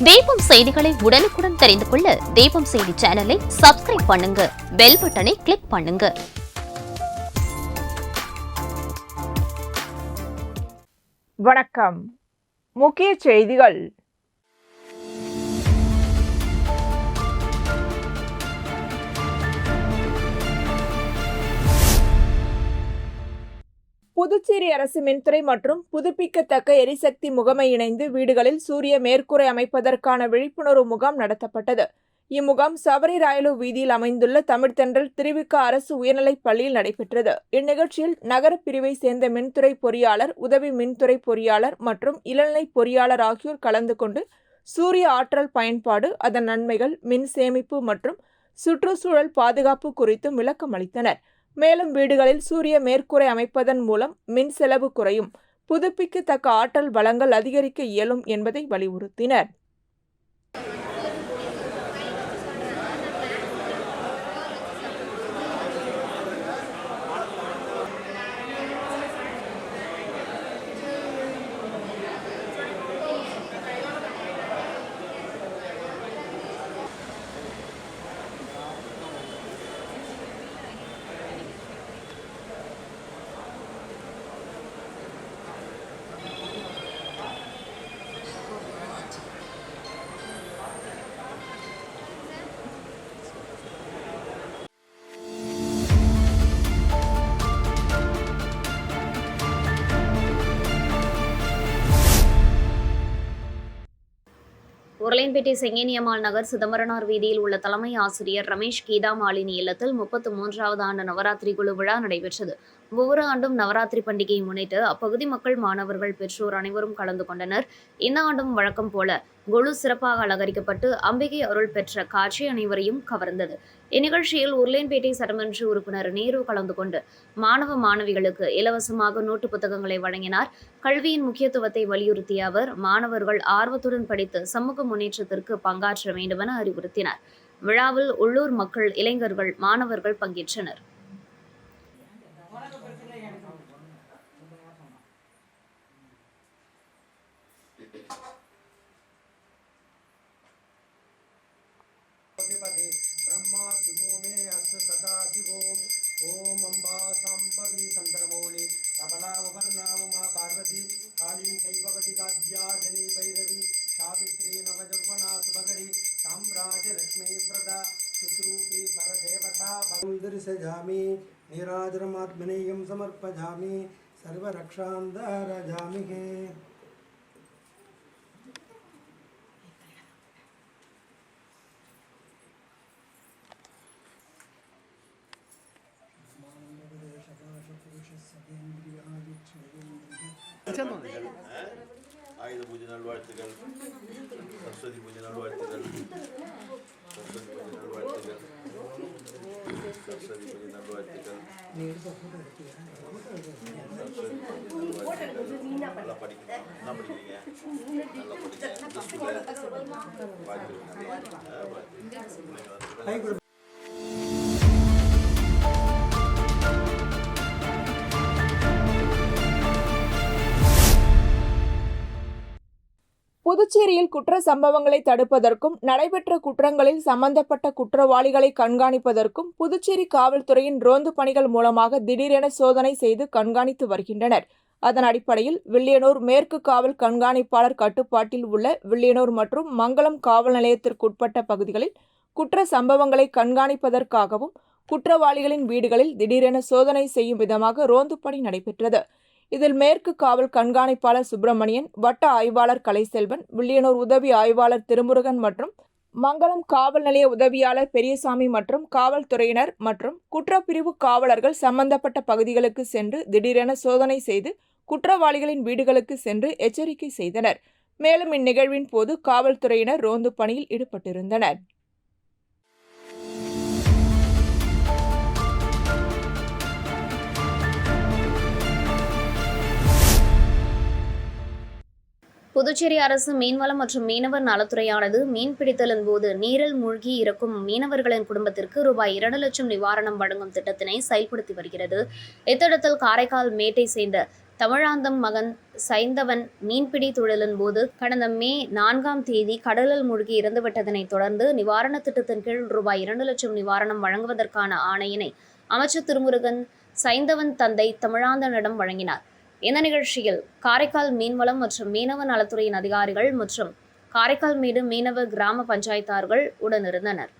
தீபம் செய்திகளை உடனுக்குடன் தெரிந்து கொள்ள தீபம் செய்தி சேனலை சப்ஸ்கிரைப் பண்ணுங்க, பெல் பட்டனை கிளிக் பண்ணுங்க. வணக்கம். முக்கிய செய்திகள். புதுச்சேரி அரசு மின்துறை மற்றும் புதுப்பிக்கத்தக்க எரிசக்தி முகமை இணைந்து வீடுகளில் சூரிய மேற்கூரை அமைப்பதற்கான விழிப்புணர்வு முகாம் நடத்தப்பட்டது. இம்முகாம் சபரி ராயலு வீதியில் அமைந்துள்ள தமிழ்த்தென்றல் திருவிக அரசு உயர்நிலைப் பள்ளியில் நடைபெற்றது. இந்நிகழ்ச்சியில் நகர பிரிவை சேர்ந்த மின்துறை பொறியாளர், உதவி மின்துறை பொறியாளர் மற்றும் இளநிலை பொறியாளர் ஆகியோர் கலந்து கொண்டு சூரிய ஆற்றல் பயன்பாடு, அதன் நன்மைகள், மின் சேமிப்பு மற்றும் சுற்றுச்சூழல் பாதுகாப்பு குறித்தும் விளக்கம் அளித்தனர். மேலும் வீடுகளில் சூரிய மேற்கூரை அமைப்பதன் மூலம் மின் செலவு குறையும், புதுப்பிக்கத்தக்க ஆற்றல் வளங்கள் அதிகரிக்க இயலும் என்பதை வலியுறுத்தினர். உருளையன்பேட்டை செங்கேனியம்மாள் நகர் சிதம்பரனார் வீதியில் உள்ள தலைமை ஆசிரியர் ரமேஷ் கீதா மாலினி இல்லத்தில் 33வது ஆண்டு நவராத்திரி குழு விழா நடைபெற்றது. ஒவ்வொரு ஆண்டும் நவராத்திரி பண்டிகையை முன்னிட்டு அப்பகுதி மக்கள், மாணவர்கள், பெற்றோர் அனைவரும் கலந்து கொண்டனர். இந்த ஆண்டும் வழக்கம் போல குழு சிறப்பாக அலங்கரிக்கப்பட்டு அம்பிகை அருள் பெற்ற காட்சி அனைவரையும் கவர்ந்தது. இந்நிகழ்ச்சியில் உருளையன்பேட்டை சட்டமன்ற உறுப்பினர் நேரு கலந்து கொண்டு மாணவ மாணவிகளுக்கு இலவசமாக நோட்டு புத்தகங்களை வழங்கினார். கல்வியின் முக்கியத்துவத்தை வலியுறுத்திய அவர், மாணவர்கள் ஆர்வத்துடன் படித்து சமூக முன்னேற்றத்திற்கு பங்காற்ற வேண்டுமென அறிவுறுத்தினார். விழாவில் உள்ளூர் மக்கள், இளைஞர்கள், மாணவர்கள் பங்கேற்றனர். ब्रह्मा शिवो मे अस्य सदा शिवो ओम अंबा सांबवी चंद्रमौली कमलावर्णा उमा पार्वती काली कैववती काद्या जनी भैरवी सावित्री नवजौवना सुभगरी साम्राज्य लक्ष्मी प्रदा चित्रूपी परदेवता बंदर्शजामि नीराजनमात्मनेयं समर्पयामि सर्वरक्षान्दारजामि हे ஆயுத பூஜை நல்வாழ்த்துகள், சரஸ்வதி பூஜை நல்வாழ்த்துகள், சரஸ்வதி பூஜை நல்வாழ்த்துகள், சரஸ்வதி பூஜை நல்வாழ்த்துகள். நல்லா படிக்கணும். என்ன படிக்கிறீங்க? நல்லா படிங்க. புதுச்சேரியில் குற்ற சம்பவங்களை தடுப்பதற்கும் நடைபெற்ற குற்றங்களில் சம்பந்தப்பட்ட குற்றவாளிகளை கண்காணிப்பதற்கும் புதுச்சேரி காவல்துறையின் ரோந்து பணிகள் மூலமாக திடீரென சோதனை செய்து கண்காணித்து வருகின்றனர். அதன் அடிப்படையில் வில்லியனூர் மேற்கு காவல் கண்காணிப்பாளர் கட்டுப்பாட்டில் உள்ள வில்லியனூர் மற்றும் மங்களம் காவல் நிலையத்திற்குட்பட்ட பகுதிகளில் குற்ற சம்பவங்களை கண்காணிப்பதற்காகவும் குற்றவாளிகளின் வீடுகளில் திடீரென சோதனை செய்யும் விதமாக ரோந்து பணி நடைபெற்றது. இதில் மேற்கு காவல் கண்காணிப்பாளர் சுப்பிரமணியன், வட்ட ஆய்வாளர் கலைசெல்வன், வில்லியனூர் உதவி ஆய்வாளர் திருமுருகன் மற்றும் மங்களம் காவல் நிலைய உதவியாளர் பெரியசாமி மற்றும் காவல்துறையினர் மற்றும் குற்றப்பிரிவு காவலர்கள் சம்பந்தப்பட்ட பகுதிகளுக்கு சென்று திடீரென சோதனை செய்து குற்றவாளிகளின் வீடுகளுக்கு சென்று எச்சரிக்கை செய்தனர். மேலும் இந்நிகழ்வின் போது காவல்துறையினர் ரோந்து பணியில் ஈடுபட்டிருந்தனர். புதுச்சேரி அரசு மீன்வளம் மற்றும் மீனவர் நலத்துறையானது மீன்பிடித்தலின் போது நீரில் மூழ்கி இறக்கும் மீனவர்களின் குடும்பத்திற்கு ரூபாய் 2 லட்சம் நிவாரணம் வழங்கும் திட்டத்தினை செயல்படுத்தி வருகிறது. இத்திட்டத்தில் காரைக்கால் மேட்டை சேர்ந்த தமிழாந்தம் மகன் சைந்தவன் மீன்பிடி தொழிலின் போது கடந்த மே 4ஆம் தேதி கடலில் மூழ்கி இறந்துவிட்டதனைத் தொடர்ந்து நிவாரண திட்டத்தின் கீழ் ரூபாய் 2 லட்சம் நிவாரணம் வழங்குவதற்கான ஆணையினை அமைச்சர் திருமுருகன் சைந்தவன் தந்தை தமிழாந்தனிடம் வழங்கினார். இந்த நிகழ்ச்சியில் காரைக்கால் மீன்வளம் மற்றும் மீனவ நலத்துறையின் அதிகாரிகள் மற்றும் காரைக்கால் மேடு மீனவ கிராம பஞ்சாயத்தார்கள் உடனிருந்தனர்.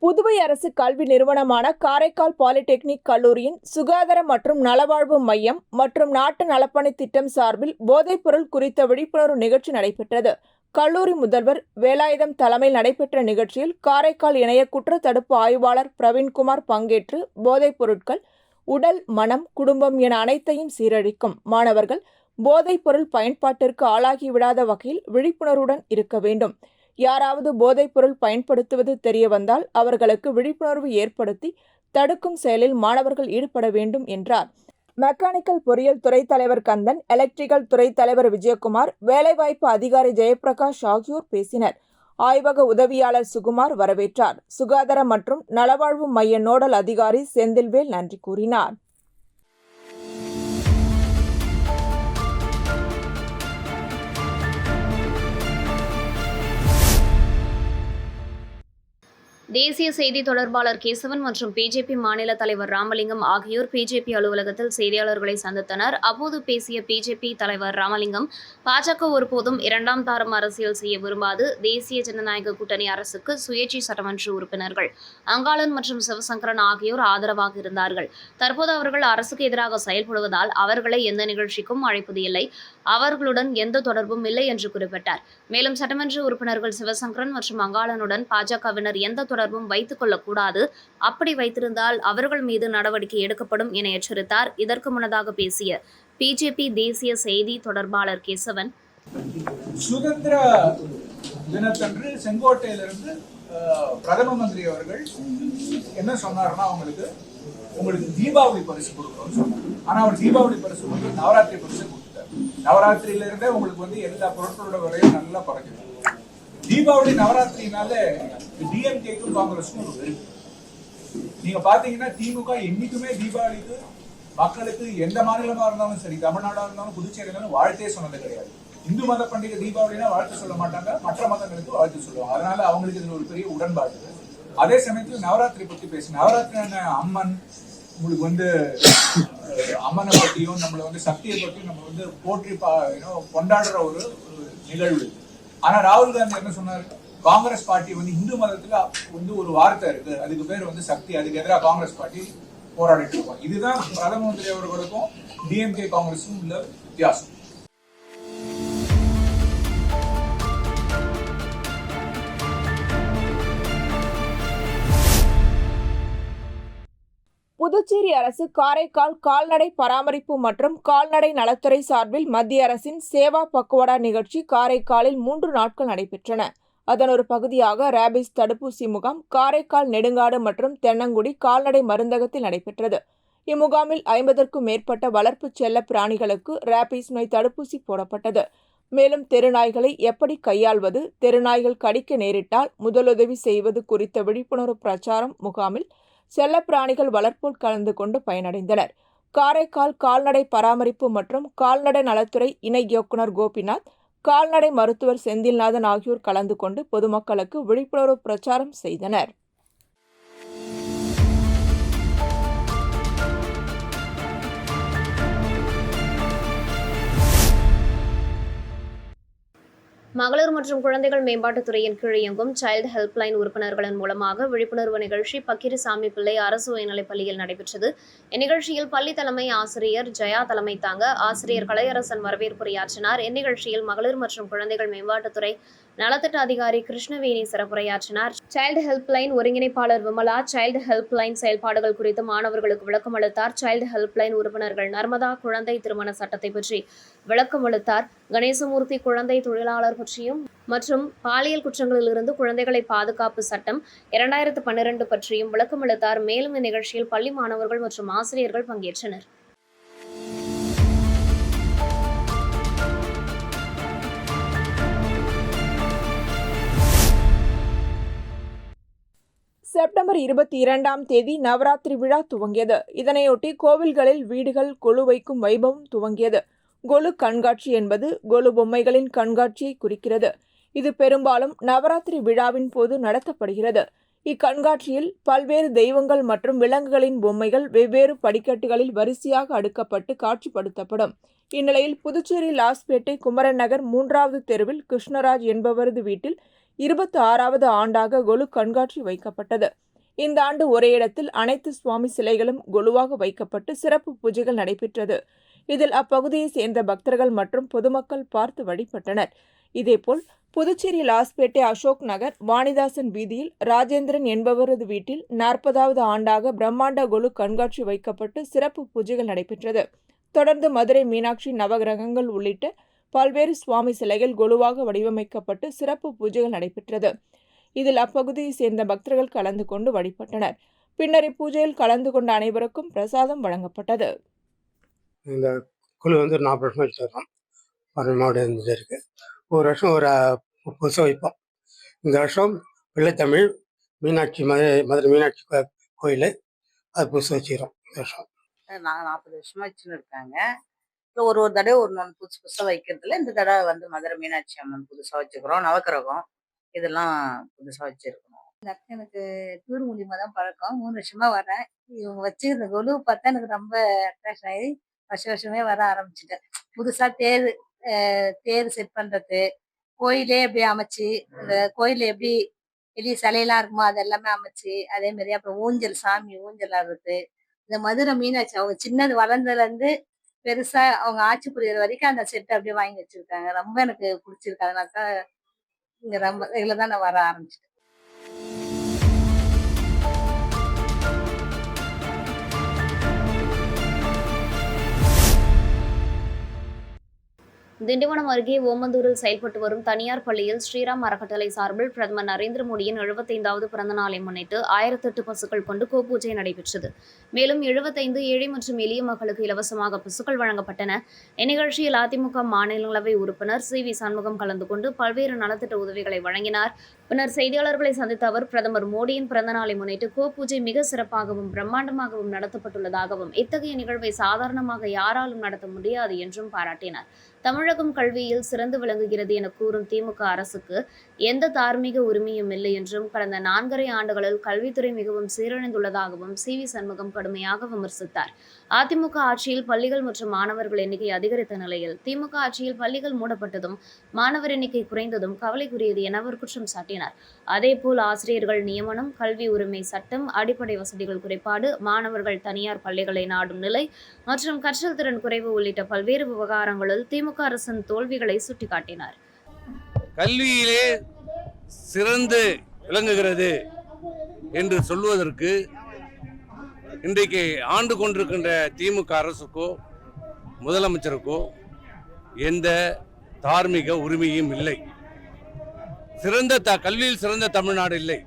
புதுவை அரசு கல்வி நிறுவனமான காரைக்கால் பாலிடெக்னிக் கல்லூரியின் சுகாதார மற்றும் நலவாழ்வு மையம் மற்றும் நாட்டு நலப்பணி திட்டம் சார்பில் போதைப்பொருள் குறித்த விழிப்புணர்வு நிகழ்ச்சி நடைபெற்றது. கல்லூரி முதல்வர் வேலாயுதம் தலைமையில் நடைபெற்ற நிகழ்ச்சியில் காரைக்கால் இணைய குற்றத்தடுப்பு ஆய்வாளர் பிரவீன்குமார் பங்கேற்று போதைப் பொருட்கள் உடல், மனம், குடும்பம் என அனைத்தையும் சீரழிக்கும் மாணவர்கள் போதைப் பொருள் பயன்பாட்டிற்கு ஆளாகிவிடாத வகையில் விழிப்புணர்வுடன் இருக்க வேண்டும். யாராவது போதைப் பொருள் பயன்படுத்துவது தெரியவந்தால் அவர்களுக்கு விழிப்புணர்வு ஏற்படுத்தி தடுக்கும் செயலில் மாணவர்கள் ஈடுபட வேண்டும் என்றார். மெக்கானிக்கல் பொறியியல் துறை தலைவர் கந்தன், எலக்ட்ரிக்கல் துறை தலைவர் விஜயகுமார், வேலைவாய்ப்பு அதிகாரி ஜெயபிரகாஷ் ஆகியோர் பேசினர். ஆய்வக உதவியாளர் சுகுமார் வரவேற்றார். சுகாதார மற்றும் நலவாழ்வு மைய நோடல் அதிகாரி செந்தில்வேல் நன்றி கூறினார். தேசிய செய்தி தொடர்பாளர் கேசவன் மற்றும் பிஜேபி மாநில தலைவர் ராமலிங்கம் ஆகியோர் பிஜேபி அலுவலகத்தில் செய்தியாளர்களை சந்தித்தனர். அப்போது பேசிய பிஜேபி தலைவர் ராமலிங்கம், பாஜக ஒருபோதும் 2ஆம் தாரம் அரசியல் செய்ய விரும்பாது. தேசிய ஜனநாயக கூட்டணி அரசுக்கு சுயேட்சை சட்டமன்ற உறுப்பினர்கள் அங்காளன் மற்றும் சிவசங்கரன் ஆகியோர் ஆதரவாக இருந்தார்கள். தற்போது அவர்கள் அரசுக்கு எதிராக செயல்படுவதால் அவர்களை எந்த நிகழ்ச்சிக்கும் அழைப்பது இல்லை, அவர்களுடன் எந்த தொடர்பும் இல்லை என்று குறிப்பிட்டார். மேலும் சட்டமன்ற உறுப்பினர்கள் சிவசங்கரன் மற்றும் அங்காளனுடன் பாஜகவினர் எந்த தொடர்பும் வைத்துக் கொள்ளக்கூடாது, அப்படி வைத்திருந்தால் அவர்கள் மீது நடவடிக்கை எடுக்கப்படும் என எச்சரித்தார். இதற்கு முன்னதாக பேசிய பிஜேபி தேசிய செய்தி தொடர்பாளர் கேசவன், சுதந்திர தினத்தன்று செங்கோட்டையிலிருந்து பிரதம மந்திரி அவர்கள் என்ன சொன்னார்னா, உங்களுக்கு தீபாவளி பரிசு கொடுக்கணும்னு சொன்னார். ஆனா அவர் தீபாவளி பரிசு வந்து நவராத்திரி பரிசு கொடுத்தார். நவராத்திரியில இருந்தே உங்களுக்கு வந்து எல்லா பொருட்களோட விலையும் நல்லா குறைஞ்சிடும். தீபாவளி நவராத்திரினால டிஎம்கேக்கும் காங்கிரஸுக்கும் ஒரு வெறுப்பு. நீங்க பாத்தீங்கன்னா திமுக என்னைக்குமே தீபாவளிக்கு மக்களுக்கு எந்த மாநிலமா இருந்தாலும் சரி, தமிழ்நாடா இருந்தாலும் புதுச்சேரி இருந்தாலும் வாழ்த்தே சொன்னது கிடையாது. இந்து மத பண்டிகை தீபாவளினா வாழ்த்து சொல்ல மாட்டாங்க, மற்ற மதங்களுக்கு வாழ்த்து சொல்லுவாங்க. அதனால அவங்களுக்கு இதுல ஒரு பெரிய உடன்பாடு. அதே சமயத்துல நவராத்திரி பத்தி பேச, நவராத்திரியான அம்மன் உங்களுக்கு வந்து அம்மனை பற்றியும் நம்மளை வந்து சக்தியை பற்றியும் நம்ம வந்து போற்றி கொண்டாடுற ஒரு நிகழ்வு. ஆனா ராகுல் காந்தி என்ன சொன்னாரு, காங்கிரஸ் பார்ட்டி வந்து இந்து மதத்துல வந்து ஒரு வார்த்தை இருக்கு, அதுக்கு பேர் வந்து சக்தி, அதுக்கு எதிராக காங்கிரஸ் பார்ட்டி போராடிட்டு இருக்கோம். இதுதான் பிரதம மந்திரி அவர்களுக்கும் டிஎம்கே காங்கிரஸும் உள்ள வித்தியாசம். புதுச்சேரி அரசு காரைக்கால் கால்நடை பராமரிப்பு மற்றும் கால்நடை நலத்துறை சார்பில் மத்திய அரசின் சேவா பக்குவடா நிகழ்ச்சி காரைக்காலில் 3 நாட்கள் நடைபெற்றன. அதன் ஒரு பகுதியாக ரேபிஸ் தடுப்பூசி முகாம் காரைக்கால் நெடுங்காடு மற்றும் தென்னங்குடி கால்நடை மருந்தகத்தில் நடைபெற்றது. இம்முகாமில் 50க்கும் மேற்பட்ட வளர்ப்பு செல்ல பிராணிகளுக்கு ரேபிஸ் நோய் தடுப்பூசி போடப்பட்டது. மேலும் தெருநாய்களை எப்படி கையாள்வது, தெருநாய்கள் கடிக்க நேரிட்டால் முதலுதவி செய்வது குறித்த விழிப்புணர்வு பிரச்சாரம் முகாமில் செல்லப்பிராணிகள் வளர்ப்போர் கலந்து கொண்டு பயனடைந்தனர். காரைக்கால் கால்நடை பராமரிப்பு மற்றும் கால்நடை நலத்துறை இணை இயக்குநர் கோபிநாத், கால்நடை மருத்துவர் செந்தில்நாதன் ஆகியோர் கலந்து கொண்டு பொதுமக்களுக்கு விழிப்புணர்வு பிரச்சாரம் செய்தனர். மகளிர் மற்றும் குழந்தைகள் மேம்பாட்டுத் துறையின் கீழ் இயங்கும் சைல்டு ஹெல்ப்லைன் உறுப்பினர்களின் மூலமாக விழிப்புணர்வு நிகழ்ச்சி பக்கிரிசாமி பிள்ளை அரசு உயர்நிலைப் பள்ளியில் நடைபெற்றது. இந்நிகழ்ச்சியில் பள்ளி தலைமை ஆசிரியர் ஜெயா தலைமை தாங்க ஆசிரியர் கலையரசன் வரவேற்புரையாற்றினார். இந்நிகழ்ச்சியில் மகளிர் மற்றும் குழந்தைகள் மேம்பாட்டுத்துறை நலத்திட்ட அதிகாரி கிருஷ்ணவேணி சிறப்புரையாற்றினார். சைல்டு ஹெல்ப்லைன் ஒருங்கிணைப்பாளர் விமலா சைல்டு ஹெல்ப்லைன் செயல்பாடுகள் குறித்து மாணவர்களுக்கு விளக்கம் அளித்தார். சைல்டு ஹெல்ப்லைன் உறுப்பினர்கள் நர்மதா குழந்தை திருமண சட்டத்தை பற்றி விளக்கம் அளித்தார். கணேசமூர்த்தி குழந்தை தொழிலாளர் பற்றியும் மற்றும் பாலியல் குற்றங்களிலிருந்து குழந்தைகளை பாதுகாப்பு சட்டம் 2012 பற்றியும் விளக்கம் அளித்தார். மேலும் இந்நிகழ்ச்சியில் பள்ளி மாணவர்கள் மற்றும் ஆசிரியர்கள் பங்கேற்றனர். செப்டம்பர் 22ஆம் தேதி நவராத்திரி விழா துவங்கியது. இதனையொட்டி கோவில்களில் வீடுகள் கொலு வைக்கும் வைபவம் துவங்கியது. கொலு கண்காட்சி என்பது கொலு பொம்மைகளின் கண்காட்சியை குறிக்கிறது. இது பெரும்பாலும் நவராத்திரி விழாவின் போது நடத்தப்படுகிறது. இக்கண்காட்சியில் பல்வேறு தெய்வங்கள் மற்றும் விலங்குகளின் பொம்மைகள் வெவ்வேறு படிக்கட்டுகளில் வரிசையாக அடுக்கப்பட்டு காட்சிப்படுத்தப்படும். இந்நிலையில் புதுச்சேரி லாஸ்பேட்டை குமரன் நகர் 3வது தெருவில் கிருஷ்ணராஜ் என்பவரது வீட்டில் 26வது ஆண்டாக கொலு கண்காட்சி வைக்கப்பட்டது. இந்த ஆண்டு ஒரே இடத்தில் அனைத்து சுவாமி சிலைகளும் கொலுவாக வைக்கப்பட்டு சிறப்பு பூஜைகள் நடைபெற்றது. இதில் அப்பகுதியை சேர்ந்த பக்தர்கள் மற்றும் பொதுமக்கள் பார்த்து வழிபட்டனர். இதேபோல் புதுச்சேரி லாஸ்பேட்டை அசோக் நகர் வாணிதாசன் வீதியில் ராஜேந்திரன் என்பவரது வீட்டில் 40வது ஆண்டாக பிரம்மாண்ட கொலு கண்காட்சி வைக்கப்பட்டு சிறப்பு பூஜைகள் நடைபெற்றது. தொடர்ந்து மதுரை மீனாட்சி நவகிரகங்கள் உள்ளிட்ட பல்வேறு சுவாமி சிலைகள் கொலுவாக வடிவமைக்கப்பட்டு சிறப்பு பூஜைகள் நடைபெற்றது. இதில் அப்பகுதியை சேர்ந்த பக்தர்கள் கலந்து கொண்டு வழிபட்டனர். பின்னர் இப்பூஜையில் கலந்து கொண்ட அனைவருக்கும் பிரசாதம் வழங்கப்பட்டது. இந்த குழு 40 வருஷம் வச்சுருக்கோம். மாவட்டம் இருந்துட்டு இருக்கு. ஒரு வருஷம் ஒரு புதுசாக வைப்போம். இந்த வருஷம் பிள்ளைத்தமிழ் மீனாட்சி மதுரை மீனாட்சி கோயில் அது புதுசாக வச்சுக்கிறோம். இந்த வருஷம் நாங்கள் 40 வருஷமா வச்சுன்னு இருக்காங்க. ஒரு தடவை ஒரு நாள் புதுசு புதுசாக வைக்கிறதுல இந்த தடவை மதுரை மீனாட்சி அம்மன் புதுசாக வச்சுக்கிறோம். நவக்கிரகம் இதெல்லாம் புதுசாக வச்சுருக்கணும். எனக்கு டூர் மூலியமாக தான் பழக்கம். 3 வருஷமா வரேன். இவங்க வச்சுருந்த கொலு பார்த்தா எனக்கு ரொம்ப அட்ராக்ஷன் ஆகி வருஷமே வர ஆரம்பிச்சிட்டேன். புதுசாக தேர் செட் பண்ணுறது, கோயிலே எப்படி அமைச்சு, இந்த கோயிலில் எப்படி வெளியே சிலையெல்லாம் இருக்குமோ அது எல்லாமே அமைச்சு, அதே மாதிரி அப்புறம் ஊஞ்சல், சாமி ஊஞ்சல் ஆடுறது, இந்த மதுரை மீனாட்சி அவங்க சின்னது வளர்ந்ததுலேருந்து பெருசா அவங்க ஆட்சி புரியுற வரைக்கும் அந்த செட் அப்படியே வாங்கி வச்சிருக்காங்க. ரொம்ப எனக்கு பிடிச்சிருக்கு. அதனால தான் இங்க ரொம்ப இதுல தான் நான் வர ஆரம்பிச்சிட்டேன். திண்டிவனம் அருகே ஓமந்தூரில் செயல்பட்டு வரும் தனியார் பள்ளியில் ஸ்ரீராம் அறக்கட்டளை சார்பில் பிரதமர் நரேந்திர மோடியின் 75வது பிறந்த நாளை முன்னிட்டு 1008 பசுக்கள் கொண்டு கோபூஜை நடைபெற்றது. மேலும் 75 ஏழை மற்றும் எளிய மக்களுக்கு இலவசமாக பசுக்கள் வழங்கப்பட்டன. இந்நிகழ்ச்சியில் அதிமுக மாநிலங்களவை உறுப்பினர் CV சண்முகம் கலந்து கொண்டு பல்வேறு நலத்திட்ட உதவிகளை வழங்கினார். பின்னர் செய்தியாளர்களை சந்தித்த அவர் பிரதமர் மோடியின் பிறந்த நாளை முன்னிட்டு கோபூஜை மிக சிறப்பாகவும் பிரம்மாண்டமாகவும் நடத்தப்பட்டுள்ளதாகவும் இத்தகைய நிகழ்வை சாதாரணமாக யாராலும் நடத்த முடியாது என்றும் பாராட்டினார். தமிழகம் கல்வியில் சிறந்து விளங்குகிறது என கூறும் திமுக அரசுக்கு எந்த தார்மீக உரிமையும் இல்லை என்றும் கடந்த 4.5 ஆண்டுகளில் கல்வித்துறை மிகவும் சீரழிந்துள்ளதாகவும் CV சண்முகம் கடுமையாக விமர்சித்தார். அதிமுக ஆட்சியில் பள்ளிகள் மற்றும் மாணவர்கள் எண்ணிக்கை அதிகரித்த நிலையில் திமுக ஆட்சியில் பள்ளிகள் மூடப்பட்டதும் மாணவர் எண்ணிக்கை குறைந்ததும் கவலைக்குரியது என அவர் குற்றம் சாட்டினார். அதேபோல் ஆசிரியர்கள் நியமனம், கல்வி உரிமை சட்டம், அடிப்படை வசதிகள் குறைபாடு, மாணவர்கள் தனியார் பள்ளிகளை நாடும் நிலை மற்றும் கற்றல் திறன் குறைவு உள்ளிட்ட பல்வேறு விவகாரங்களில் திமுக அரசின் தோல்விகளை சுட்டிக்காட்டினார். கல்வியிலே சிறந்து விளங்குகிறது என்று சொல்வதற்கு இன்றைக்கு ஆண்டு கொண்டிருக்கின்ற திமுக அரசுக்கோ முதலமைச்சருக்கோ எந்த தார்மீக உரிமையும் இல்லை. கல்வியில் சிறந்த தமிழ்நாடு இல்லை.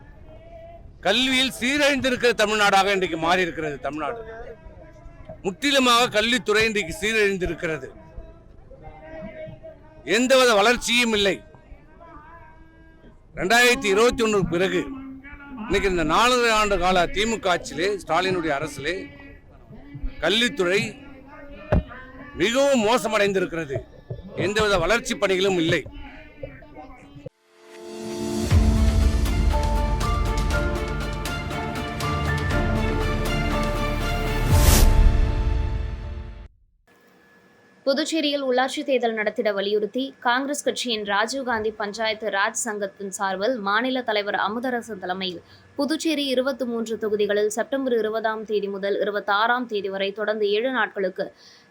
கல்வியில் சீரழிந்திருக்கிற தமிழ்நாடாக இன்றைக்கு மாறி இருக்கிறது. தமிழ்நாடு முற்றிலுமாக கல்வித்துறை இன்றைக்கு சீரழிந்திருக்கிறது. எந்தவித வளர்ச்சியும் இல்லை. 2021 பிறகு இன்னைக்கு இந்த 4 ஆண்டு கால திமுக ஆட்சியிலே ஸ்டாலினுடைய அரசிலே கல்வித்துறை மிகவும் மோசமடைந்திருக்கிறது. எந்தவித வளர்ச்சி பணிகளும் இல்லை. புதுச்சேரியில் உள்ளாட்சி தேர்தல் நடத்திட வலியுறுத்தி காங்கிரஸ் கட்சியின் ராஜீவ்காந்தி பஞ்சாயத்து ராஜ் சங்கத்தின் சார்பில் மாநில தலைவர் அமுதரசன் தலைமையில் புதுச்சேரி 23 தொகுதிகளில் செப்டம்பர் 20ஆம் தேதி முதல் 26ஆம் தேதி வரை தொடர்ந்து 7 நாட்களுக்கு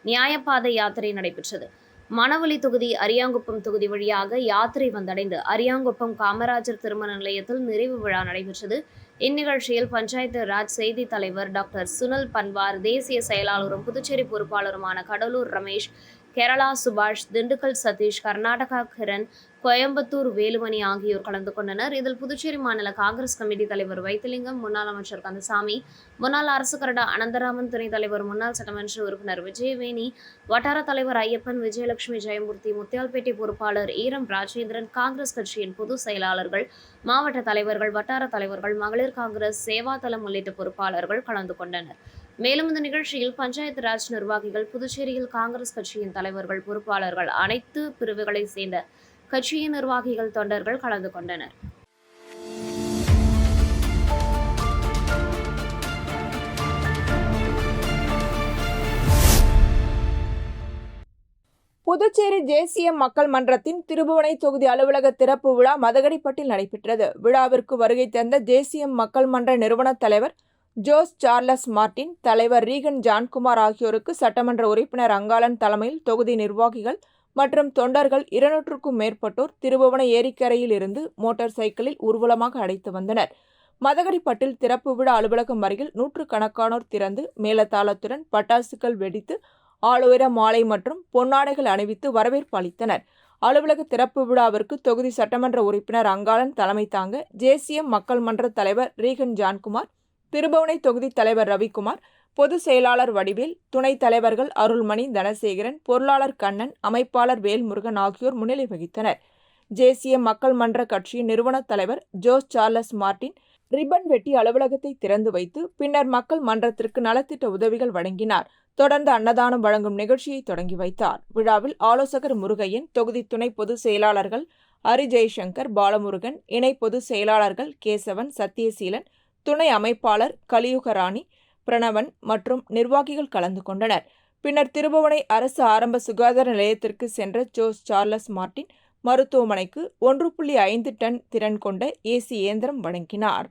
நியாயப்பாதை யாத்திரை நடைபெற்றது. மணவெளி தொகுதி அரியாங்குப்பம் தொகுதி வழியாக யாத்திரை வந்தடைந்து அரியாங்குப்பம் காமராஜர் திருமண நிலையத்தில் நிறைவு விழா நடைபெற்றது. இந்நிகழ்ச்சியில் பஞ்சாயத்து ராஜ் செய்தி தலைவர் டாக்டர் சுனில் பன்வார், தேசிய செயலாளரும் புதுச்சேரி பொறுப்பாளருமான கடலூர் ரமேஷ், கேரளா சுபாஷ், திண்டுக்கல் சதீஷ், கர்நாடகா கிரண், கோயம்புத்தூர் வேலுமணி ஆகியோர் கலந்து கொண்டனர். இதில் புதுச்சேரி மாநில காங்கிரஸ் கமிட்டி தலைவர் வைத்திலிங்கம், முன்னாள் அமைச்சர் கந்தசாமி, முன்னாள் அரசு கரடா அனந்தராமன், துணைத் தலைவர் முன்னாள் சட்டமன்ற உறுப்பினர் விஜயவேணி, வட்டார தலைவர் ஐயப்பன், விஜயலட்சுமி, ஜெயமூர்த்தி, முத்தியால்பேட்டை பொறுப்பாளர் ஈரம் ராஜேந்திரன், காங்கிரஸ் கட்சியின் பொதுச் செயலாளர்கள், மாவட்ட தலைவர்கள், வட்டார தலைவர்கள், மகளிர் காங்கிரஸ், சேவாதளம் உள்ளிட்ட பொறுப்பாளர்கள் கலந்து கொண்டனர். மேலும் இந்த நிகழ்ச்சியில் பஞ்சாயத்து ராஜ் நிர்வாகிகள், புதுச்சேரியில் காங்கிரஸ் கட்சியின் தலைவர்கள், பொறுப்பாளர்கள், அனைத்து பிரிவுகளை சேர்ந்த கட்சியின் நிர்வாகிகள், தொண்டர்கள் கலந்து கொண்டனர். புதுச்சேரி ஜேசிஎம் மக்கள் மன்றத்தின் திருபுவனை தொகுதி அலுவலக திறப்பு விழா மதகடிப்பட்டில் நடைபெற்றது. விழாவிற்கு வருகை தந்த ஜேசிஎம் மக்கள் மன்ற நிறுவன தலைவர் ஜோஸ் சார்லஸ் மார்டின், தலைவர் ரீகன் ஜான்குமார் ஆகியோருக்கு சட்டமன்ற உறுப்பினர் அங்காளன் தலைமையில் தொகுதி நிர்வாகிகள் மற்றும் தொண்டர்கள் 200க்கும் மேற்பட்டோர் திருபுவனை ஏரிக்கரையில் இருந்து மோட்டார் சைக்கிளில் ஊர்வலமாக அழைத்து வந்தனர். மதகடிப்பட்டில் திறப்பு விழா அலுவலகம் அருகில் நூற்றுக்கணக்கானோர் திறந்து மேளதாளத்துடன் பட்டாசுகள் வெடித்து ஆளுயர மாலை மற்றும் பொன்னாடைகள் அணிவித்து வரவேற்பு அளித்தனர். அலுவலக திறப்பு விழாவிற்கு தொகுதி சட்டமன்ற உறுப்பினர் அங்காளன் தலைமை தாங்க ஜேசிஎம் மக்கள் மன்ற தலைவர் ரீகன் ஜான்குமார், திருபுவனை தொகுதி தலைவர் ரவிக்குமார், பொதுச் செயலாளர் வடிவேல், துணைத் தலைவர்கள் அருள்மணி, தனசேகரன், பொருளாளர் கண்ணன், அமைப்பாளர் வேல்முருகன் ஆகியோர் முன்னிலை வகித்தனர். ஜேசிஎம் மக்கள் மன்ற கட்சியின் நிறுவன தலைவர் ஜோஸ் சார்லஸ் மார்டின் ரிப்பன் வெட்டி அலுவலகத்தை திறந்து வைத்து பின்னர் மக்கள் மன்றத்திற்கு நலத்திட்ட உதவிகள் வழங்கினார். தொடர்ந்து அன்னதானம் வழங்கும் நிகழ்ச்சியை தொடங்கி வைத்தார். விழாவில் ஆலோசகர் முருகையன், தொகுதி துணை பொதுச் செயலாளர்கள் ஹரி ஜெய்சங்கர், பாலமுருகன், இணை பொதுச் செயலாளர்கள் கேசவன், சத்தியசீலன், துணை அமைப்பாளர் கலியுகராணி, பிரணவன் மற்றும் நிர்வாகிகள் கலந்து கொண்டனர். பின்னர் திருபுவனை அரசு ஆரம்ப சுகாதார நிலையத்திற்கு சென்ற ஜோஸ் சார்லஸ் மார்டின் மருத்துவமனைக்கு 1.5 டன் திறன் கொண்ட ஏசி இயந்திரம் வழங்கினார்.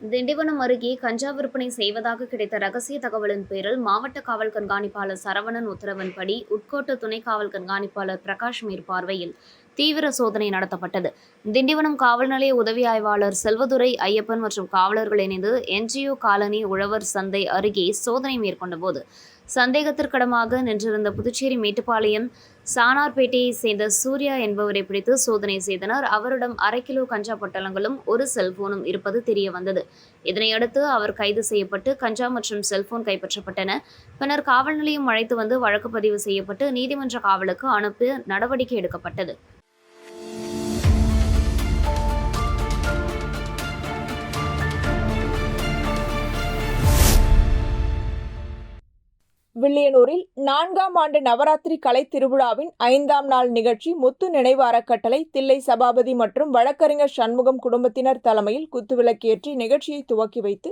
திண்டிவனம் அருகே கஞ்சா விற்பனை செய்வதாக கிடைத்த ரகசிய தகவலின் பேரில் மாவட்ட காவல் கண்காணிப்பாளர் சரவணன் உத்தரவின்படி உட்கோட்ட துணை காவல் கண்காணிப்பாளர் பிரகாஷ் மேற்பார்வையில் தீவிர சோதனை நடத்தப்பட்டது. திண்டிவனம் காவல் நிலைய உதவி ஆய்வாளர் செல்வதுரை, ஐயப்பன் மற்றும் காவலர்கள் இணைந்து என்ஜிஓ காலனி உழவர் சந்தை அருகே சோதனை மேற்கொண்ட போது சந்தேகத்திற்கிடமாக நின்றிருந்த புதுச்சேரி மேட்டுப்பாளையம் சானார்பேட்டையை சேர்ந்த சூர்யா என்பவரை பிடித்து சோதனை செய்தனர். அவரிடம் 1/2 கிலோ கஞ்சா பொட்டலங்களும் 1 செல்போனும் இருப்பது தெரிய வந்தது. இதனையடுத்து அவர் கைது செய்யப்பட்டு கஞ்சா மற்றும் செல்போன் கைப்பற்றப்பட்டன. பின்னர் காவல் நிலையம் அழைத்து வந்து வழக்கு பதிவு செய்யப்பட்டு நீதிமன்ற காவலுக்கு அனுப்பி நடவடிக்கை எடுக்கப்பட்டது. வில்லியனூரில் 4ஆம் ஆண்டு நவராத்திரி கலை திருவிழாவின் 5ஆம் நாள் நிகழ்ச்சி முத்து நினைவு அறக்கட்டளை, தில்லை சபாபதி மற்றும் வழக்கறிஞர் சண்முகம் குடும்பத்தினர் தலைமையில் குத்துவிளக்கேற்றி நிகழ்ச்சியை துவக்கி வைத்து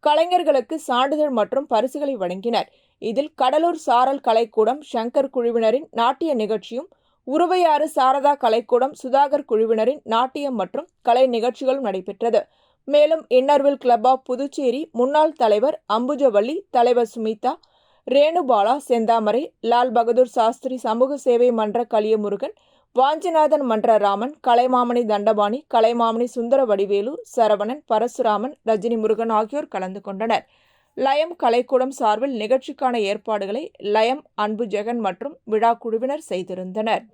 கலைஞர்களுக்கு சான்றிதழ் மற்றும் பரிசுகளை வழங்கினர். இதில் கடலூர் சாரல் கலைக்கூடம் சங்கர் குழுவினரின் நாட்டிய நிகழ்ச்சியும், உருவையாறு சாரதா கலைக்கூடம் சுதாகர் குழுவினரின் நாட்டியம் மற்றும் கலை நிகழ்ச்சிகளும் நடைபெற்றது. மேலும் இன்னர்வில் கிளப் ஆஃப் புதுச்சேரி முன்னாள் தலைவர் அம்புஜவள்ளி, தலைவர் சுமிதா, ரேணுபாலா, செந்தாமரை, லால் பகதூர் சாஸ்திரி சமூக சேவை மன்ற கலியமுருகன், வாஞ்சிநாதன் மன்ற ராமன், கலைமாமணி தண்டபாணி, கலைமாமணி சுந்தர வடிவேலு, சரவணன், பரசுராமன், ரஜினி முருகன் ஆகியோர் கலந்து கொண்டனர். லயம் கலைக்கூடம் சார்பில் நிகழ்ச்சிக்கான ஏற்பாடுகளை லயம் அன்பு ஜெகன் மற்றும் விழா குழுவினர் செய்திருந்தனர்.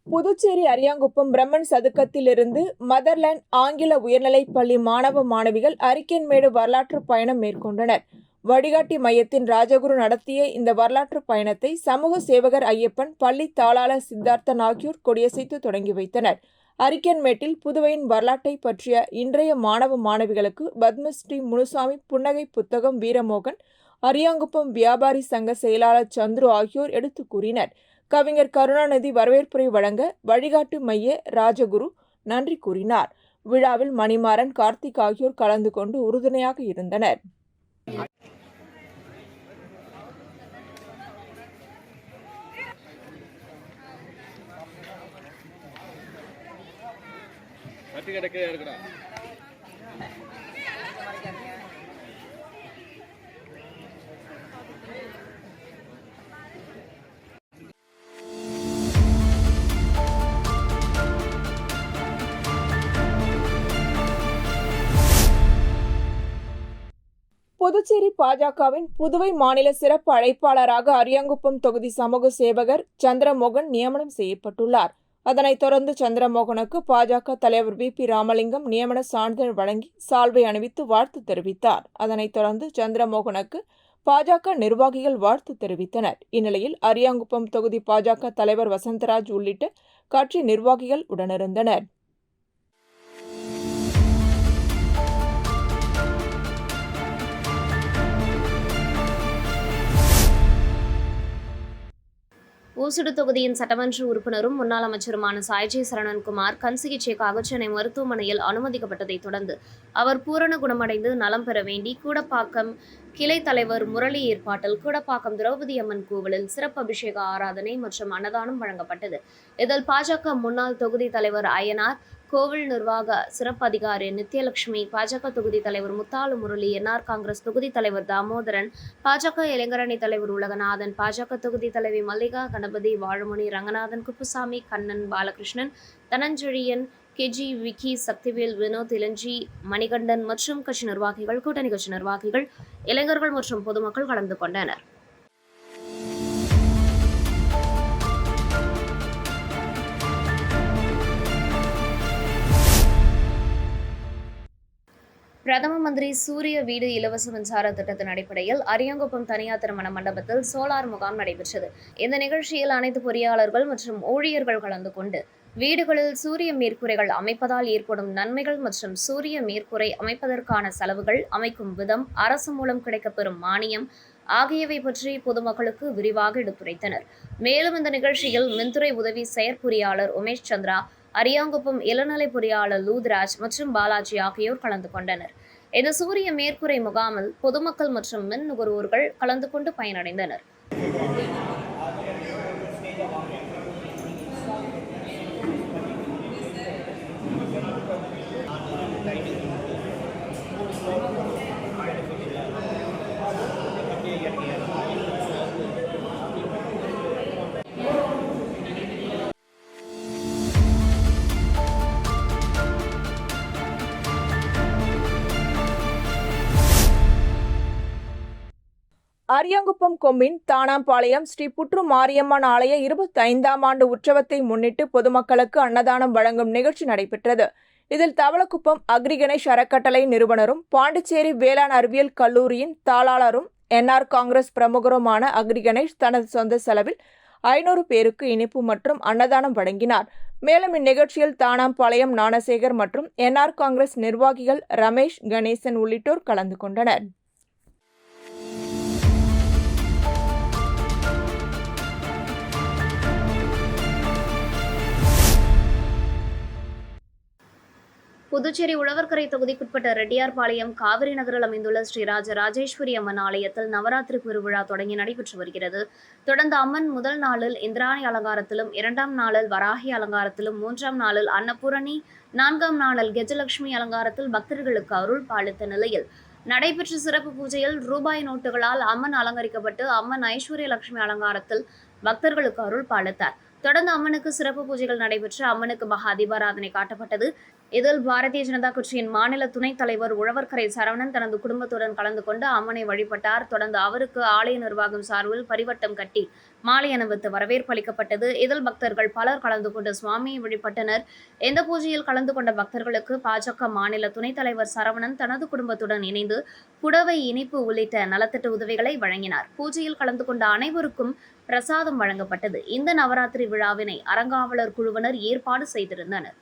புதுச்சேரி அரியாங்குப்பம் பிரம்மன் சதுக்கத்திலிருந்து மதர்லேண்ட் ஆங்கில உயர்நிலைப் பள்ளி மாணவ மாணவிகள் அரிக்கன்மேடு வரலாற்று பயணம் மேற்கொண்டனர். வழிகாட்டி மையத்தின் ராஜகுரு நடத்திய இந்த வரலாற்று பயணத்தை சமூக சேவகர் ஐயப்பன், பள்ளி தாளாளர் சித்தார்த்தன் ஆகியோர் கொடியசைத்து தொடங்கி வைத்தனர். அரிக்கன்மேட்டில் புதுவையின் வரலாற்றை பற்றிய இன்றைய மாணவ மாணவிகளுக்கு பத்மஸ்ரீ முனுசாமி புன்னகை புத்தகம் வீரமோகன், அரியாங்குப்பம் வியாபாரி சங்க செயலாளர் சந்துரு ஆகியோர் எடுத்து கூறினர். கவிஞர் கருணாநிதி வரவேற்புரை வழங்க வழிகாட்டு மைய ராஜகுரு நன்றி கூறினார். விழாவில் மணிமாறன், கார்த்திக் ஆகியோர் கலந்து கொண்டு உறுதுணையாக இருந்தனர். புதுச்சேரி பாஜகவின் புதுவை மாநில சிறப்பு அழைப்பாளராக அரியாங்குப்பம் தொகுதி சமூக சேவகர் சந்திரமோகன் நியமனம் செய்யப்பட்டுள்ளார். அதனைத் தொடர்ந்து சந்திரமோகனுக்கு பாஜக தலைவர் VP ராமலிங்கம் நியமன சான்றிதழ் வழங்கி சால்வை அணிவித்து வாழ்த்து தெரிவித்தார். அதனைத் தொடர்ந்து சந்திரமோகனுக்கு பாஜக நிர்வாகிகள் வாழ்த்து தெரிவித்தனர். இந்நிலையில் அரியாங்குப்பம் தொகுதி பாஜக தலைவர் வசந்தராஜ் உள்ளிட்ட கட்சி நிர்வாகிகள் உடனிருந்தனர். ஊசுடு தொகுதியின் சட்டமன்ற உறுப்பினரும் முன்னாள் அமைச்சருமான சாய்ஜி சரவணன்குமார் கண் சிகிச்சைக்காக சென்னை மருத்துவமனையில் அனுமதிக்கப்பட்டதைத் தொடர்ந்து அவர் பூரண குணமடைந்து நலம் பெற வேண்டி கூடப்பாக்கம் கிளை தலைவர் முரளி ஏற்பாட்டில் கூடப்பாக்கம் திரௌபதி அம்மன் கோவிலில் சிறப்பு அபிஷேக ஆராதனை மற்றும் அன்னதானம் வழங்கப்பட்டது. இதில் பாஜக முன்னாள் தொகுதி தலைவர் அய்யனார், கோவில் நிர்வாக சிறப்பு அதிகாரி நித்யலட்சுமி, பாஜக தொகுதி தலைவர் முத்தாலு முரளி, NR காங்கிரஸ் தொகுதி தலைவர் தாமோதரன், பாஜக இளைஞரணி தலைவர் உலகநாதன், பாஜக தொகுதி தலைவி மல்லிகா, கணபதி, வாழமணி, ரங்கநாதன், குப்புசாமி, கண்ணன், பாலகிருஷ்ணன், தனஞ்செழியன், KG, விக்கி, சக்திவேல், வினோத், இளஞ்சி, மணிகண்டன் மற்றும் கட்சி நிர்வாகிகள், கூட்டணி கட்சி நிர்வாகிகள், இளைஞர்கள் மற்றும் பொதுமக்கள் கலந்து கொண்டனர். பிரதம மந்திரி சூரிய வீடு இலவச மின்சார திட்டத்தின் அடிப்படையில் அரியாங்குப்பம் தனியார் திருமண மண்டபத்தில் சோலார் முகாம் நடைபெற்றது. இந்த நிகழ்ச்சியில் அனைத்து பொறியாளர்கள் மற்றும் ஊழியர்கள் கலந்து கொண்டு வீடுகளில் சூரிய மேற்கூரைகள் அமைப்பதால் ஏற்படும் நன்மைகள் மற்றும் சூரிய மேற்கூரை அமைப்பதற்கான செலவுகள், அமைக்கும் விதம், அரசு மூலம் கிடைக்கப்பெறும் மானியம் ஆகியவை பற்றி பொதுமக்களுக்கு விரிவாக எடுத்துரைத்தனர். மேலும் இந்த நிகழ்ச்சியில் மின்துறை உதவி செயற்பொறியாளர் உமேஷ் சந்திரா, அரியாங்குப்பம் இளநிலை பொறியாளர் லூத்ராஜ் மற்றும் பாலாஜி ஆகியோர் கலந்து கொண்டனர். இந்த சூரிய மேற்கூரை முகாமில் பொதுமக்கள் மற்றும் மின் நுகர்வோர்கள் கலந்து கொண்டு பயனடைந்தனர். அரியாங்குப்பம் கொம்மின் தானாம்பாளையம் ஸ்ரீ புற்று மாரியம்மன் ஆலய 25ஆம் ஆண்டு உற்சவத்தை முன்னிட்டு பொதுமக்களுக்கு அன்னதானம் வழங்கும் நிகழ்ச்சி நடைபெற்றது. இதில் தவளக்குப்பம் அக்ரிகணேஷ் அறக்கட்டளை நிறுவனரும் பாண்டிச்சேரி வேளாண் அறிவியல் கல்லூரியின் தாளாளரும் NR காங்கிரஸ் பிரமுகருமான அக்ரிகணேஷ் தனது சொந்த செலவில் 500 பேருக்கு இனிப்பு மற்றும் அன்னதானம் வழங்கினார். மேலும் இந்நிகழ்ச்சியில் தானாம்பாளையம் ஞானசேகர் மற்றும் NR காங்கிரஸ் நிர்வாகிகள் ரமேஷ், கணேசன் உள்ளிட்டோர் கலந்து கொண்டனர். புதுச்சேரி உழவர்கரை தொகுதிக்குட்பட்ட ரெட்டியார்பாளையம் காவிரி நகரில் அமைந்துள்ள ஸ்ரீராஜ ராஜேஸ்வரி அம்மன் ஆலயத்தில் நவராத்திரி பெருவிழா தொடங்கி நடைபெற்று வருகிறது. தொடர்ந்து அம்மன் முதல் நாளில் இந்திராணி அலங்காரத்திலும், 2ஆம் நாளில் வராகி அலங்காரத்திலும், 3ஆம் நாளில் அன்னபூரணி, 4ஆம் நாளில் கஜலட்சுமி அலங்காரத்தில் பக்தர்களுக்கு அருள் பாலித்த நிலையில் நடைபெற்ற சிறப்பு பூஜையில் ரூபாய் நோட்டுகளால் அம்மன் அலங்கரிக்கப்பட்டு அம்மன் ஐஸ்வர்ய லட்சுமி அலங்காரத்தில் பக்தர்களுக்கு அருள் பாலித்தார். தொடர்ந்து அம்மனுக்கு சிறப்பு பூஜைகள் நடைபெற்று அம்மனுக்கு மகா தீபாராதனை காட்டப்பட்டது. இதில் பாரதிய ஜனதா கட்சியின் மாநில துணைத் தலைவர் உழவர்கரை சரவணன் தனது குடும்பத்துடன் கலந்து கொண்டு அம்மனை வழிபட்டார். தொடர்ந்து அவருக்கு ஆலய நிர்வாகம் சார்பில் பரிவட்டம் கட்டி மாலை அணிவித்து வரவேற்பு அளிக்கப்பட்டது. இதில் பக்தர்கள் பலர் கலந்து கொண்டு சுவாமியை வழிபட்டனர். இந்த பூஜையில் கலந்து கொண்ட பக்தர்களுக்கு பாஜக மாநில துணைத் தலைவர் சரவணன் தனது குடும்பத்துடன் இணைந்து புடவை, இனிப்பு உள்ளிட்ட நலத்திட்ட உதவிகளை வழங்கினார். பூஜையில் கலந்து கொண்ட அனைவருக்கும் பிரசாதம் வழங்கப்பட்டது. இந்த நவராத்திரி விழாவினை அறங்காவலர் குழுவினர் ஏற்பாடு செய்திருந்தனர்.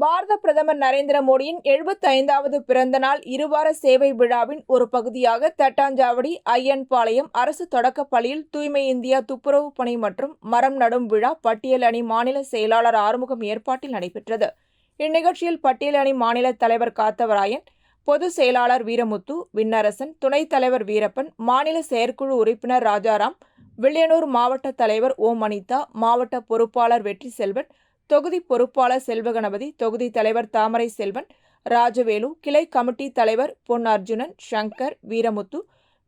பாரத பிரதமர் நரேந்திர மோடியின் 75வது பிறந்த நாள் இருவார சேவை விழாவின் ஒரு பகுதியாக தட்டாஞ்சாவடி ஐயன்பாளையம் அரசு தொடக்கப் பள்ளியில் தூய்மை இந்தியா துப்புரவு பணி மற்றும் மரம் நடும் விழா பட்டியல் அணி மாநில செயலாளர் ஆறுமுகம் ஏற்பாட்டில் நடைபெற்றது. இந்நிகழ்ச்சியில் பட்டியல் அணி மாநில தலைவர் காத்தவராயன், பொதுச் செயலாளர் வீரமுத்து, விண்ணரசன், துணைத் தலைவர் வீரப்பன், மாநில செயற்குழு உறுப்பினர் ராஜாராம், வில்லியனூர் மாவட்ட தலைவர் ஓம் அனிதா, மாவட்ட பொறுப்பாளர் வெற்றி செல்வன், தொகுதி பொறுப்பாளர் செல்வகணபதி, தொகுதி தலைவர் தாமரை செல்வன், ராஜவேலு, கிளை கமிட்டி தலைவர் பொன் அர்ஜுனன், சங்கர், வீரமுத்து,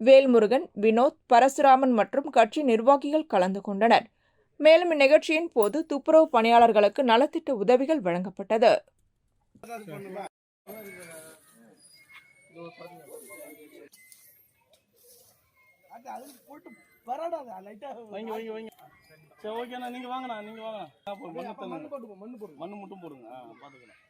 வேல்முருகன், வினோத், பரசுராமன் மற்றும் கட்சி நிர்வாகிகள் கலந்து கொண்டனர். மேலும் இந்நிகழ்ச்சியின் போது துப்புரவு பணியாளர்களுக்கு நலத்திட்ட உதவிகள் வழங்கப்பட்டது. சரி, ஓகேண்ணா, நீங்க வாங்கண்ணா, மண்ணு மட்டும் போடுங்க, பாத்துக்கலாம்.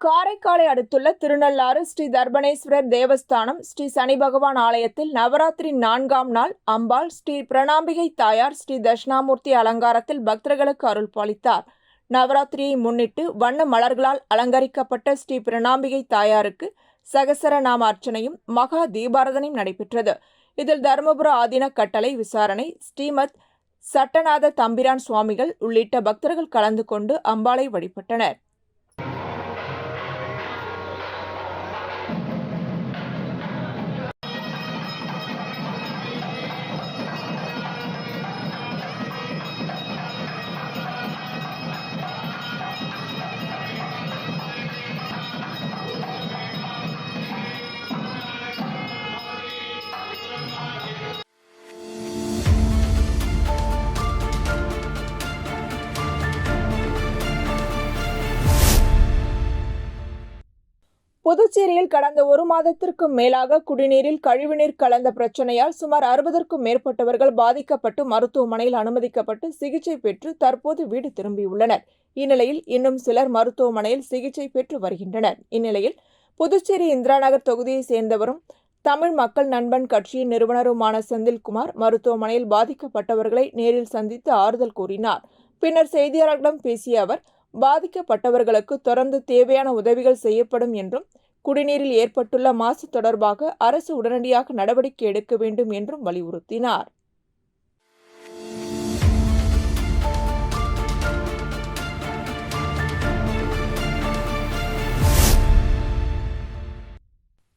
காரைக்காலை அடுத்துள்ள திருநள்ளாறு ஸ்ரீ தர்பணேஸ்வரர் தேவஸ்தானம் ஸ்ரீ சனி பகவான் ஆலயத்தில் நவராத்திரி 4ஆம் நாள் அம்பாள் ஸ்ரீ பிரணாம்பிகை தாயார் ஸ்ரீ தட்சிணாமூர்த்தி அலங்காரத்தில் பக்தர்களுக்கு அருள் பாலித்தார். நவராத்திரியை முன்னிட்டு வண்ண மலர்களால் அலங்கரிக்கப்பட்ட ஸ்ரீ பிரணாம்பிகை தாயாருக்கு சகசரநாம அர்ச்சனையும் மகா தீபாரதனையும் நடைபெற்றது. இதில் தருமபுர ஆதீன கட்டளை விசாரணை ஸ்ரீமத் சட்டநாத தம்பிரான் சுவாமிகள் உள்ளிட்ட பக்தர்கள் கலந்து கொண்டு அம்பாளை வழிபட்டனர். புதுச்சேரியில் கடந்த ஒரு மாதத்திற்கும் மேலாக குடிநீரில் கழிவுநீர் கலந்த பிரச்சனையால் சுமார் 60க்கும் மேற்பட்டவர்கள் பாதிக்கப்பட்டு மருத்துவமனையில் அனுமதிக்கப்பட்டு சிகிச்சை பெற்று தற்போது வீடு திரும்பியுள்ளனர். இந்நிலையில் இன்னும் சிலர் மருத்துவமனையில் சிகிச்சை பெற்று வருகின்றனர். இந்நிலையில் புதுச்சேரி இந்திரா நகர் தொகுதியைச் சேர்ந்தவரும் தமிழ் மக்கள் நண்பன் கட்சியின் நிறுவனருமான செந்தில்குமார் மருத்துவமனையில் பாதிக்கப்பட்டவர்களை நேரில் சந்தித்து ஆறுதல் கூறினார். பின்னர் செய்தியாளர்களிடம் பேசிய அவர், பாதிக்கப்பட்டவர்களுக்கு தொடர்ந்து தேவையான உதவிகள் செய்யப்படும் என்றும் குடிநீரில் ஏற்பட்டுள்ள மாசு தொடர்பாக அரசு உடனடியாக நடவடிக்கை எடுக்க வேண்டும் என்றும் வலியுறுத்தினார்.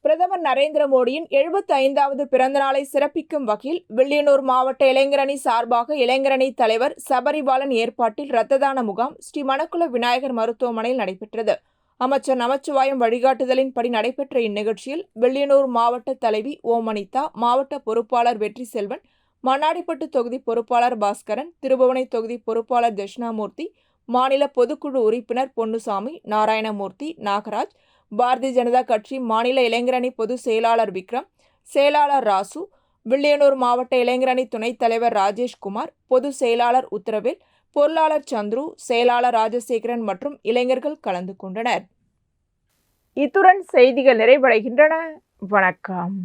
பிரதமர் நரேந்திர மோடியின் 75வது பிறந்த நாளை சிறப்பிக்கும் வகையில் வில்லியனூர் மாவட்ட இளைஞரணி சார்பாக இளைஞரணி தலைவர் சபரிபாலன் ஏற்பாட்டில் இரத்த தான முகாம் ஸ்ரீ மணக்குள விநாயகர் மருத்துவமனையில் நடைபெற்றது. அமைச்சர் நமச்சிவாயம் வழிகாட்டுதலின்படி நடைபெற்ற இந்நிகழ்ச்சியில் வில்லியனூர் மாவட்ட தலைவி ஓம் அனிதா, மாவட்ட பொறுப்பாளர் வெற்றி செல்வன், மண்ணாடிப்பட்டு தொகுதி பொறுப்பாளர் பாஸ்கரன், திருபுவனை தொகுதி பொறுப்பாளர் தட்சிணாமூர்த்தி, மாநில பொதுக்குழு உறுப்பினர் பொன்னுசாமி, நாராயணமூர்த்தி, நாகராஜ், பாரதிய ஜனதா கட்சி மாநில இளைஞரணி பொதுச் செயலாளர் விக்ரம், செயலாளர் ராசு, வில்லியனூர் மாவட்ட இளைஞரணி துணைத் தலைவர் ராஜேஷ்குமார், பொதுச் செயலாளர் உத்தரவேல், பொருளாளர் சந்துரு, செயலாளர் ராஜசேகரன் மற்றும் இளைஞர்கள் கலந்து கொண்டனர். இத்துடன் செய்திகள் நிறைவடைகின்றன. வணக்கம்.